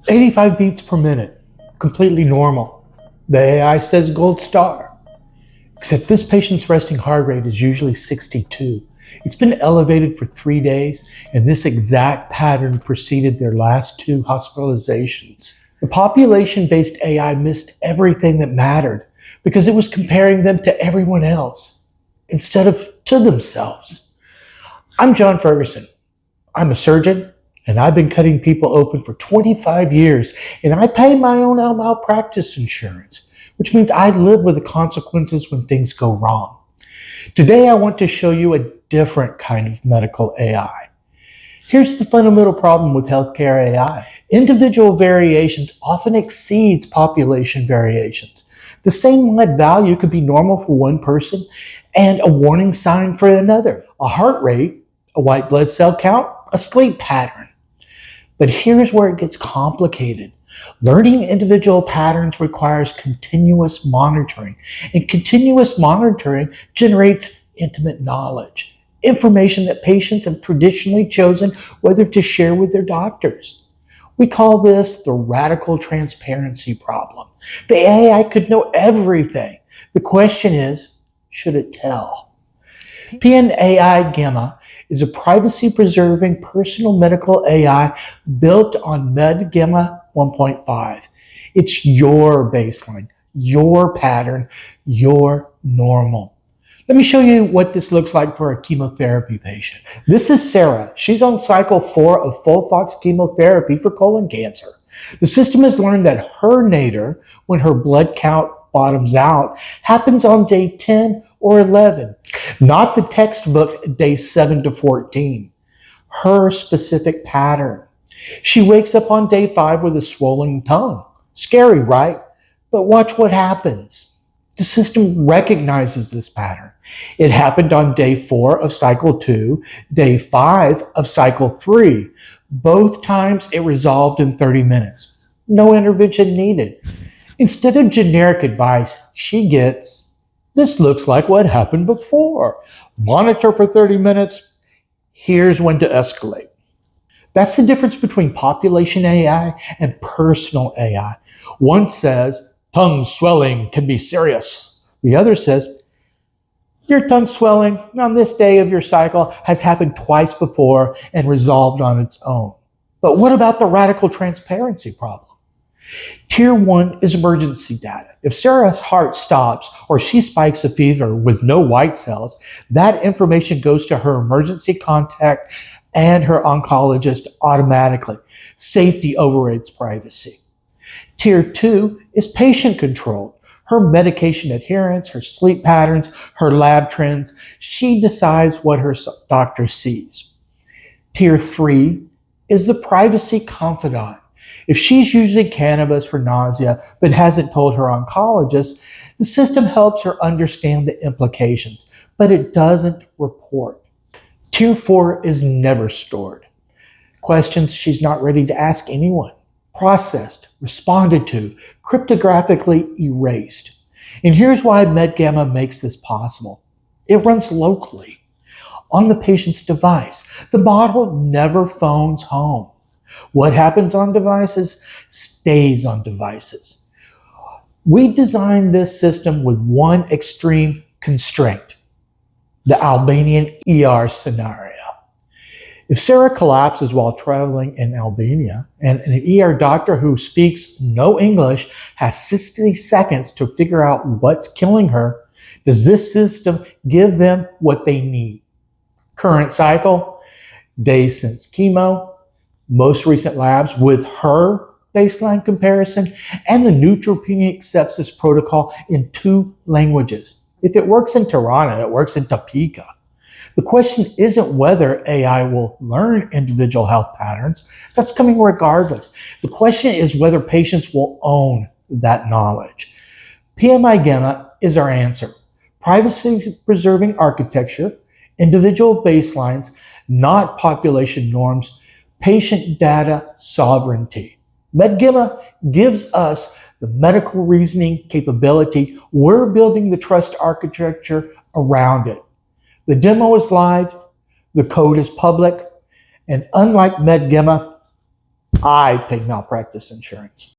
85 beats per minute, completely normal. The AI says gold star. Except this patient's resting heart rate is usually 62. It's been elevated for 3 days, and this exact pattern preceded their last 2 hospitalizations. The population-based AI missed everything that mattered because it was comparing them to everyone else instead of to themselves. I'm John Ferguson. I'm a surgeon, and I've been cutting people open for 25 years, and I pay my own malpractice insurance, which means I live with the consequences when things go wrong. Today, I want to show you a different kind of medical AI. Here's the fundamental problem with healthcare AI. Individual variations often exceeds population variations. The same lead value could be normal for one person and a warning sign for another. A heart rate, a white blood cell count, a sleep pattern. But here's where it gets complicated. Learning individual patterns requires continuous monitoring, and continuous monitoring generates intimate knowledge, information that patients have traditionally chosen whether to share with their doctors. We call this the radical transparency problem. The AI could know everything. The question is, should it tell? PMAI-Gemma is a privacy-preserving personal medical AI built on MedGemma 1.5. It's your baseline, your pattern, your normal. Let me show you what this looks like for a chemotherapy patient. This is Sarah. She's on cycle 4 of FOLFOX chemotherapy for colon cancer. The system has learned that her nadir, when her blood count bottoms out, happens on day 10 or 11, not the textbook day 7 to 14. Her specific pattern. She wakes up on day 5 with a swollen tongue. Scary, right? But watch what happens. The system recognizes this pattern. It happened on day 4 of cycle 2, day 5 of cycle 3. Both times it resolved in 30 minutes. No intervention needed. Instead of generic advice, she gets, this looks like what happened before. Monitor for 30 minutes. Here's when to escalate. That's the difference between population AI and personal AI. One says, tongue swelling can be serious. The other says, your tongue swelling on this day of your cycle has happened twice before and resolved on its own. But what about the radical transparency problem? Tier 1 is emergency data. If Sarah's heart stops or she spikes a fever with no white cells, that information goes to her emergency contact and her oncologist automatically. Safety overrides privacy. Tier 2 is patient controlled. Her medication adherence, her sleep patterns, her lab trends, she decides what her doctor sees. Tier 3 is the privacy confidant. If she's using cannabis for nausea but hasn't told her oncologist, the system helps her understand the implications, but it doesn't report. Tier 4 is never stored. Questions she's not ready to ask anyone. Processed, responded to, cryptographically erased. And here's why MedGemma makes this possible. It runs locally on the patient's device. The model never phones home. What happens on devices stays on devices. We designed this system with one extreme constraint, the Albanian ER scenario. If Sarah collapses while traveling in Albania and an ER doctor who speaks no English has 60 seconds to figure out what's killing her, does this system give them what they need? Current cycle, days since chemo, most recent labs with her baseline comparison, and the neutropenic sepsis protocol in 2 languages. If it works in Tirana, it works in Topeka. The question isn't whether AI will learn individual health patterns. That's coming regardless. The question is whether patients will own that knowledge. PMAI-Gemma is our answer. Privacy-preserving architecture, individual baselines, not population norms, patient data sovereignty. MedGemma gives us the medical reasoning capability. We're building the trust architecture around it. The demo is live, the code is public, and unlike MedGemma, I pay malpractice insurance.